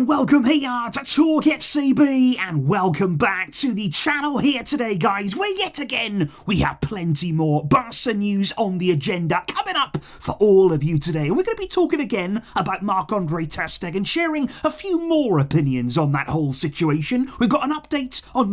and welcome here to TalkFCB, and welcome back to the channel here today, guys, where yet again we have plenty more Barca news on the agenda coming up for all of you today. We're going to be talking again about Marc-Andre Ter Stegen, sharing a few more opinions on that whole situation. We've got an update on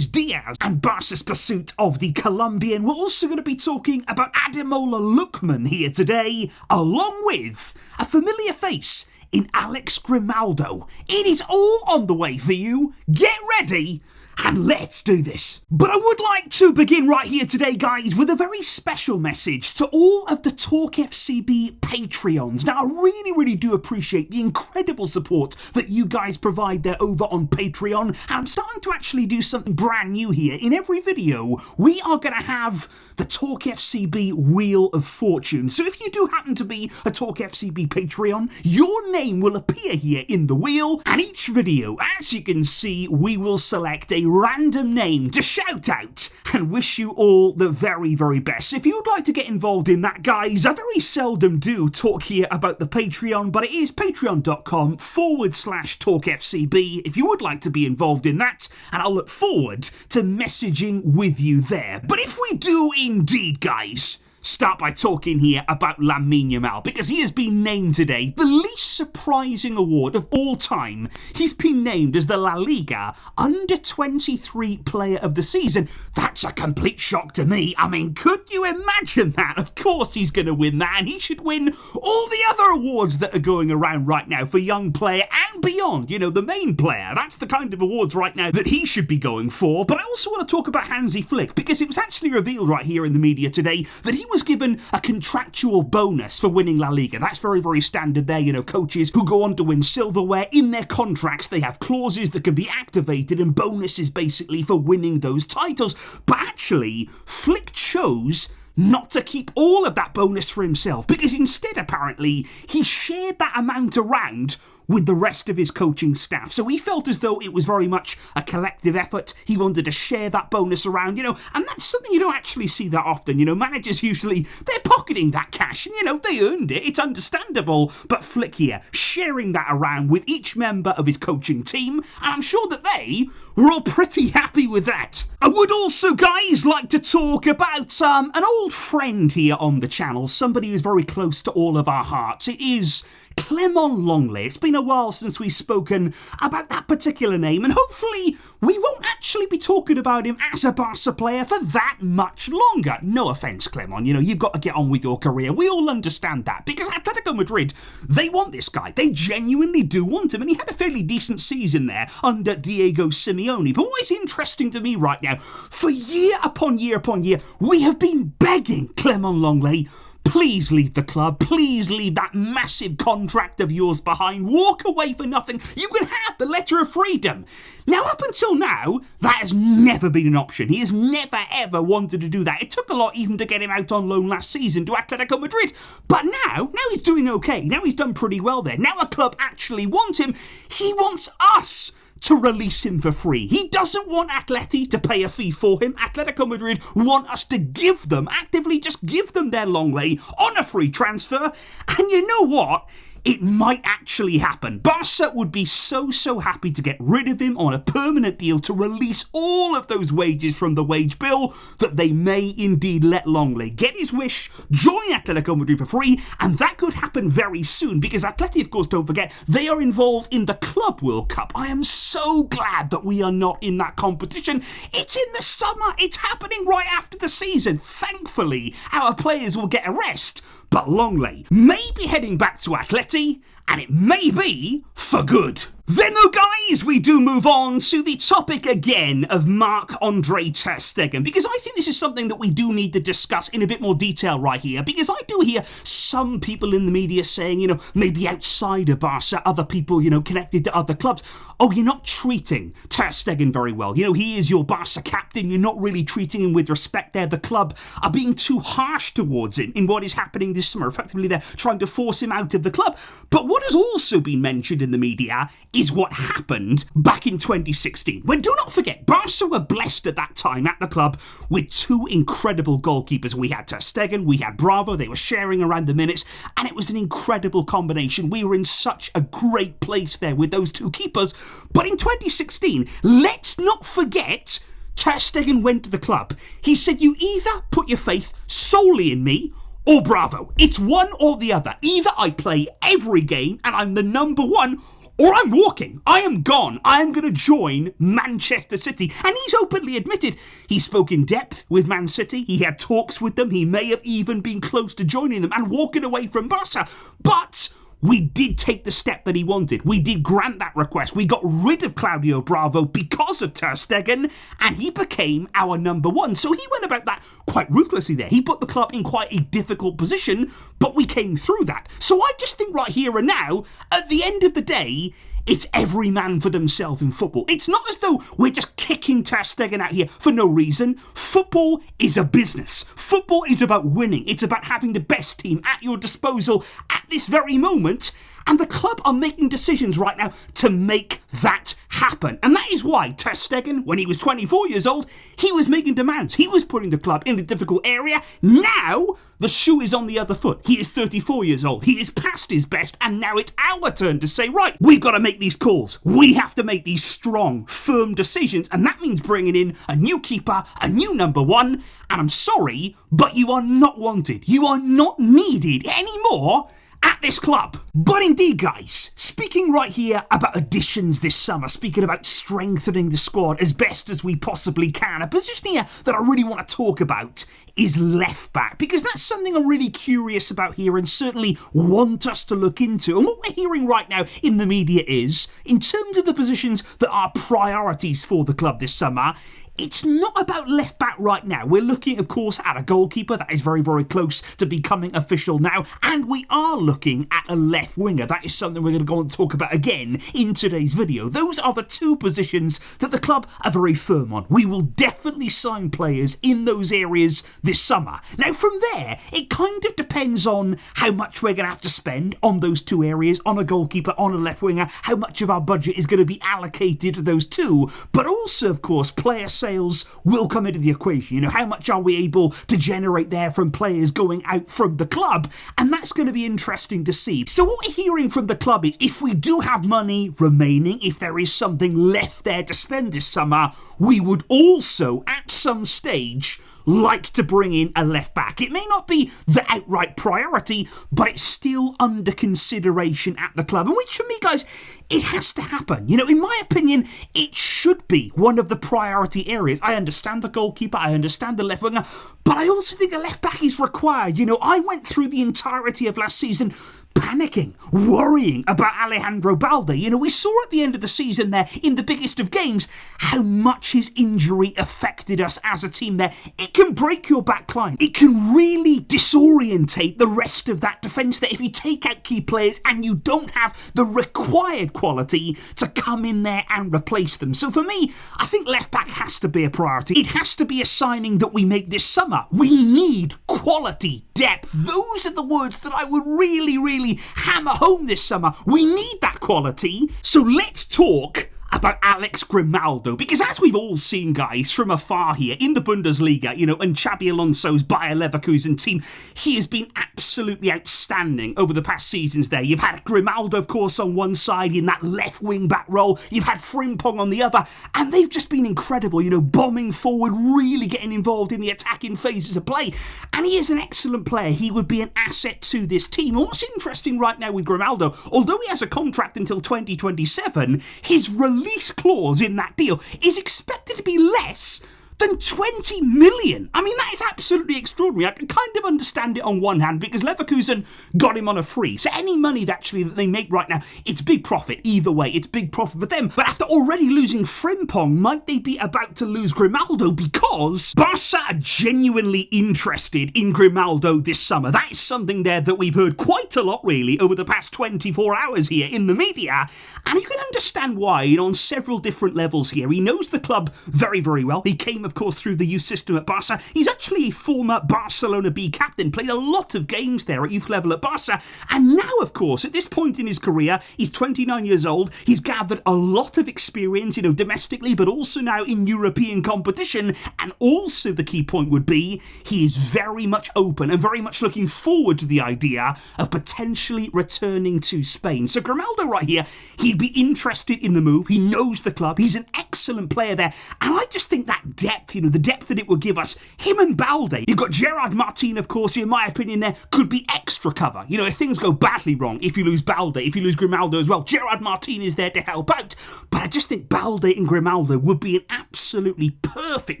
Diaz and Barca's pursuit of the Colombian. We're also going to be talking about Ademola Lookman here today, along with a familiar face in Alex Grimaldo. It is all on the way for you. Get ready and let's do this. But I would like to begin right here today, guys, with a very special message to all of the TalkFCB Patreons. Now, I really do appreciate the incredible support that you guys provide there over on Patreon. And I'm starting to actually do something brand new here. In every video, we are going to have the TalkFCB Wheel of Fortune. So if you do happen to be a TalkFCB Patreon, your name will appear here in the wheel. And each video, as you can see, we will select a random name to shout out and wish you all the very best. If you would like to get involved in that, guys, I very seldom do talk here about the Patreon, but it is patreon.com/TalkFCB if you would like to be involved in that, and I'll look forward to messaging with you there. But if we do indeed, guys, start by talking here about Lamine Yamal, because he has been named today the least surprising award of all time. He's been named as the La Liga Under-23 Player of the Season. That's a complete shock to me. I mean, could you imagine that? Of course he's going to win that, and he should win all the other awards that are going around right now for young player and beyond. You know, the main player. That's the kind of awards right now that he should be going for. But I also want to talk about Hansi Flick, because it was actually revealed right here in the media today that he was given a contractual bonus for winning La Liga. That's very standard there. You know, coaches who go on to win silverware, in their contracts they have clauses that can be activated and bonuses basically for winning those titles. But actually, Flick chose not to keep all of that bonus for himself, because instead, apparently, he shared that amount around with the rest of his coaching staff. So he felt as though it was very much a collective effort. He wanted to share that bonus around, you know, and that's something you don't actually see that often. You know, managers usually, they're pocketing that cash and, you know, they earned it. It's understandable. But Flick here, sharing that around with each member of his coaching team, and I'm sure that they were all pretty happy with that. I would also, guys, like to talk about an old friend here on the channel, somebody who's very close to all of our hearts. It is Clement Longley. It's been a while since we've spoken about that particular name, and hopefully we won't actually be talking about him as a Barca player for that much longer. No offence, Clement, you know, you've got to get on with your career. We all understand that, because Atletico Madrid, they want this guy. They genuinely do want him, and he had a fairly decent season there under Diego Simeone. But what is interesting to me right now, for year upon year upon year, we have been begging Clement Longley, please leave the club. Please leave that massive contract of yours behind. Walk away for nothing. You can have the letter of freedom. Now, up until now, that has never been an option. He has never, ever wanted to do that. It took a lot even to get him out on loan last season to Atletico Madrid. But now he's doing okay. Now he's done pretty well there. Now a club actually wants him. He wants us to release him for free. He doesn't want Atleti to pay a fee for him. Atletico Madrid want us to give them, actively just give them their Longley on a free transfer. And you know what? It might actually happen. Barca would be so happy to get rid of him on a permanent deal, to release all of those wages from the wage bill, that they may indeed let Longley get his wish, join Atletico Madrid for free, and that could happen very soon, because Atleti, of course, don't forget, they are involved in the Club World Cup. I am so glad that we are not in that competition. It's in the summer. It's happening right after the season. Thankfully, our players will get a rest. But Longley may be heading back to Atleti, and it may be for good. Then, though, guys, we do move on to the topic again of Marc-Andre Ter Stegen, because I think this is something that we do need to discuss in a bit more detail right here, because I do hear some people in the media saying, you know, maybe outside of Barca, other people, you know, connected to other clubs, oh, you're not treating Ter Stegen very well. You know, he is your Barca captain. You're not really treating him with respect there. The club are being too harsh towards him in what is happening this summer. Effectively, they're trying to force him out of the club. But what has also been mentioned in the media is what happened back in 2016. When do not forget, Barca were blessed at that time at the club with two incredible goalkeepers. We had Ter Stegen, we had Bravo, they were sharing around the minutes, and it was an incredible combination. We were in such a great place there with those two keepers. But in 2016, let's not forget, Ter Stegen went to the club. He said, you either put your faith solely in me or Bravo. It's one or the other. Either I play every game and I'm the number one, or I'm walking. I am gone. I am going to join Manchester City. And he's openly admitted he spoke in depth with Man City. He had talks with them. He may have even been close to joining them and walking away from Barca. But we did take the step that he wanted. We did grant that request. We got rid of Claudio Bravo because of Ter Stegen, and he became our number one. So he went about that quite ruthlessly there. He put the club in quite a difficult position, but we came through that. So I just think right here and now, at the end of the day, it's every man for themselves in football. It's not as though we're just kicking Ter Stegen out here for no reason. Football is a business. Football is about winning. It's about having the best team at your disposal at this very moment. And the club are making decisions right now to make that happen. And that is why Ter Stegen, when he was 24 years old, he was making demands. He was putting the club in a difficult area. Now, the shoe is on the other foot. He is 34 years old. He is past his best. And now it's our turn to say, right, we've got to make these calls. We have to make these strong, firm decisions. And that means bringing in a new keeper, a new number one. And I'm sorry, but you are not wanted. You are not needed anymore at this club. But indeed, guys, speaking right here about additions this summer, speaking about strengthening the squad as best as we possibly can, a position here that I really want to talk about is left back, because that's something I'm really curious about here and certainly want us to look into. And what we're hearing right now in the media is, in terms of the positions that are priorities for the club this summer, it's not about left back right now. We're looking, of course, at a goalkeeper that is very, very close to becoming official now. And we are looking at a left winger. That is something we're going to go and talk about again in today's video. Those are the two positions that the club are very firm on. We will definitely sign players in those areas this summer. Now, from there, it kind of depends on how much we're going to have to spend on those two areas, on a goalkeeper, on a left winger, how much of our budget is going to be allocated to those two. But also, of course, player sales will come into the equation. You know, how much are we able to generate there from players going out from the club? And that's going to be interesting to see. So what we're hearing from the club is, if we do have money remaining, if there is something left there to spend this summer, we would also, at some stage, like to bring in a left back. It may not be the outright priority, but it's still under consideration at the club. And which, for me, guys, it has to happen. You know, in my opinion, it should be one of the priority areas. I understand the goalkeeper, I understand the left winger, but I also think a left back is required. You know, I went through the entirety of last season panicking, worrying about Alejandro Balde. You know, we saw at the end of the season there, in the biggest of games, how much his injury affected us as a team there. It can break your back line. It can really disorientate the rest of that defence there if you take out key players and you don't have the required quality to come in there and replace them. So for me, I think left back has to be a priority. It has to be a signing that we make this summer. We need quality, depth. Those are the words that I would really hammer home this summer. We need that quality. So let's talk about Alex Grimaldo, because as we've all seen, guys, from afar here in the Bundesliga, you know, and Xabi Alonso's Bayer Leverkusen team, he has been absolutely outstanding over the past seasons there. You've had Grimaldo, of course, on one side in that left wing back role. You've had Frimpong on the other, and they've just been incredible, you know, bombing forward, really getting involved in the attacking phases of play. And he is an excellent player. He would be an asset to this team. And what's interesting right now with Grimaldo, although he has a contract until 2027, his release clause in that deal is expected to be less than 20 million. I mean, that is absolutely extraordinary. I can kind of understand it on one hand because Leverkusen got him on a free. So any money that they make right now, it's big profit. Either way, it's big profit for them. But after already losing Frimpong, might they be about to lose Grimaldo? Because Barca are genuinely interested in Grimaldo this summer. That is something there that we've heard quite a lot, really, over the past 24 hours here in the media. And you can understand why, you know, on several different levels here. He knows the club very, very well. He came came, of course, through the youth system at Barca. He's actually a former Barcelona B captain, played a lot of games there at youth level at Barca. And now, of course, at this point in his career, he's 29 years old. He's gathered a lot of experience, domestically, but also now in European competition. And also the key point would be he is very much open and very much looking forward to the idea of potentially returning to Spain. So Grimaldo right here, he'd be interested in the move. He knows the club. He's an excellent player there. And I just think that depth, the depth that it will give us, him and Balde. You've got Gerard Martin, of course, who, in my opinion, there could be extra cover. If things go badly wrong, if you lose Balde, if you lose Grimaldo as well, Gerard Martin is there to help out. But I just think Balde and Grimaldo would be an absolutely perfect,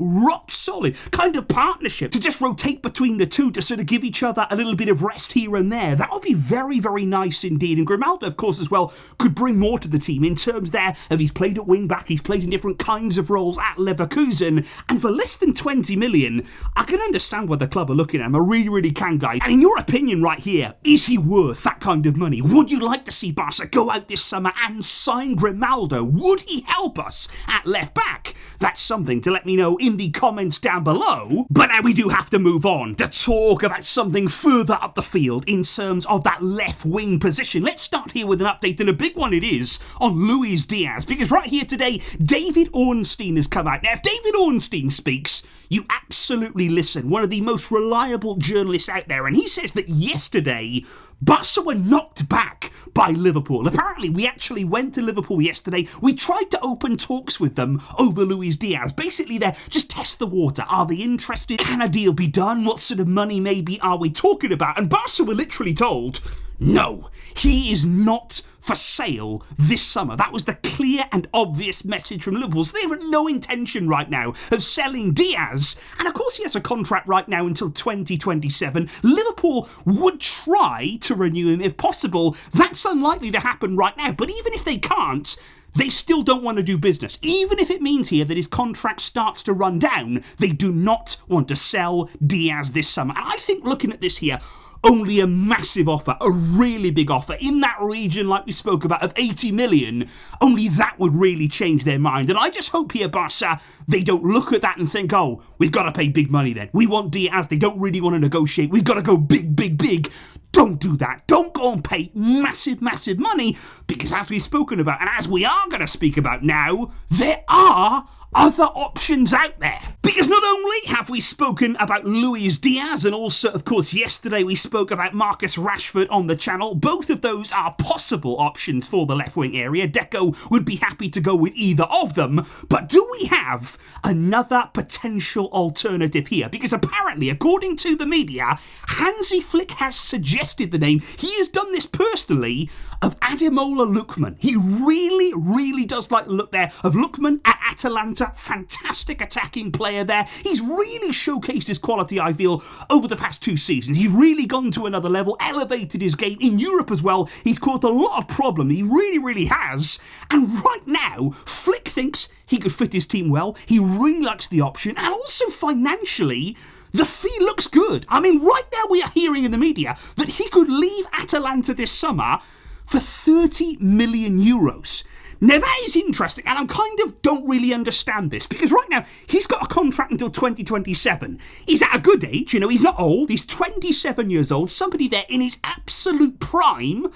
rock-solid kind of partnership to just rotate between the two to sort of give each other a little bit of rest here and there. That would be very, very nice indeed. And Grimaldo, of course, as well, could bring more to the team in terms there of he's played at wing-back, he's played in different kinds of roles at Leverkusen, and for less than 20 million, I can understand what the club are looking at him. I really, really can, guys. And in your opinion right here, is he worth that kind of money? Would you like to see Barca go out this summer and sign Grimaldo? Would he help us at left-back? That's something to let me know in the comments down below. But now we do have to move on to talk about something further up the field in terms of that left wing position. Let's start here with an update, and a big one it is, on Luis Diaz, because right here today, David Ornstein has come out. Now, if David Ornstein speaks, you absolutely listen. One of the most reliable journalists out there, and he says that yesterday, Barca were knocked back by Liverpool. Apparently, we actually went to Liverpool yesterday. We tried to open talks with them over Luis Diaz. Basically, there, just test the water. Are they interested? Can a deal be done? What sort of money maybe are we talking about? And Barca were literally told, no, he is not for sale this summer. That was the clear and obvious message from Liverpool. So they have no intention right now of selling Diaz. And of course he has a contract right now until 2027. Liverpool would try to renew him if possible. That's unlikely to happen right now. But even if they can't, they still don't want to do business. Even if it means here that his contract starts to run down, they do not want to sell Diaz this summer. And I think looking at this here, only a massive offer, a really big offer in that region like we spoke about of 80 million, only that would really change their mind. And I just hope here, Barca, they don't look at that and think, oh, we've got to pay big money then. We want Diaz. They don't really want to negotiate. We've got to go big, big, big. Don't do that. Don't go and pay massive, massive money, because as we've spoken about, and as we are going to speak about now, there are other options out there. Because not only have we spoken about Luis Diaz, and also, of course, yesterday we spoke about Marcus Rashford on the channel. Both of those are possible options for the left wing area. Deco would be happy to go with either of them. But do we have another potential alternative here? Because apparently, according to the media, Hansi Flick has suggested the name. He has done this personally of Ademola Lookman. He really, really does like the look there of Lookman at Atalanta. Fantastic attacking player there. He's really showcased his quality, I feel, over the past 2 seasons. He's really gone to another level, elevated his game in Europe as well. He's caused a lot of problems. He really, really has. And right now, Flick thinks he could fit his team well. He really likes the option. And also financially, the fee looks good. I mean, right now we are hearing in the media that he could leave Atalanta this summer for 30 million euros. Now that is interesting, and I kind of don't really understand this, because right now he's got a contract until 2027. He's at a good age, he's not old, he's 27 years old, somebody there in his absolute prime,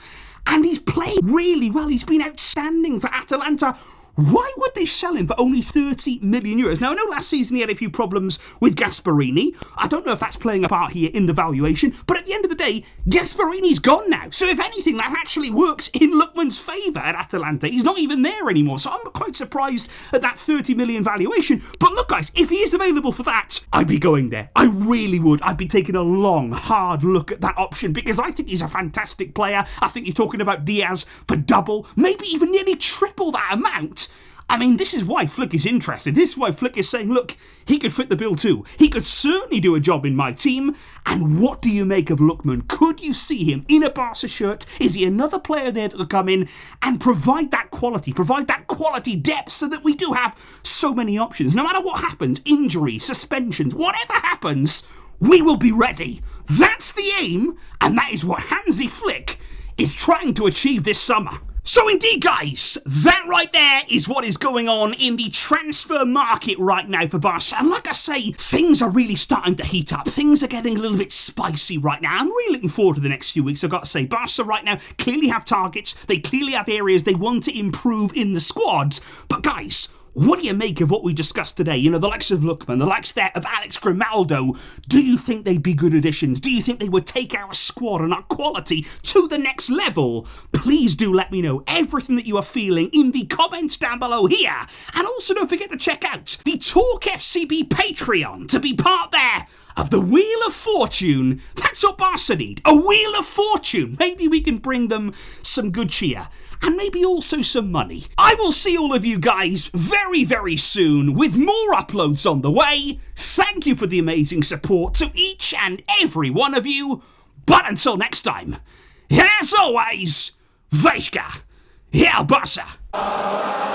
and he's played really well. He's been outstanding for Atalanta. Why would they sell him for only 30 million euros? Now, I know last season he had a few problems with Gasperini. I don't know if that's playing a part here in the valuation, but at the end of the day, Gasperini's gone now. So if anything, that actually works in Lookman's favour at Atalanta. He's not even there anymore, so I'm quite surprised at that 30 million valuation. But look, guys, if he is available for that, I'd be going there. I really would. I'd be taking a long, hard look at that option, because I think he's a fantastic player. I think you're talking about Diaz for double, maybe even nearly triple that amount. I mean, this is why Flick is interested. This is why Flick is saying, look, he could fit the bill too. He could certainly do a job in my team. And what do you make of Lookman? Could you see him in a Barca shirt? Is he another player there that could come in and provide that quality depth, so that we do have so many options? No matter what happens, injuries, suspensions, whatever happens, we will be ready. That's the aim, and that is what Hansi Flick is trying to achieve this summer. So indeed, guys, that right there is what is going on in the transfer market right now for Barca. And like I say, things are really starting to heat up. Things are getting a little bit spicy right now. I'm really looking forward to the next few weeks. I've got to say, Barca right now clearly have targets. They clearly have areas they want to improve in the squad. But guys, what do you make of what we discussed today? You know, the likes of Lookman, the likes there of Alex Grimaldo. Do you think they'd be good additions? Do you think they would take our squad and our quality to the next level? Please do let me know everything that you are feeling in the comments down below here. And also don't forget to check out the TalkFCB Patreon to be part there of the Wheel of Fortune. That's what Barca need. A Wheel of Fortune. Maybe we can bring them some good cheer. And maybe also some money. I will see all of you guys very, very soon with more uploads on the way. Thank you for the amazing support to each and every one of you. But until next time, as always, Vejka, El Barça.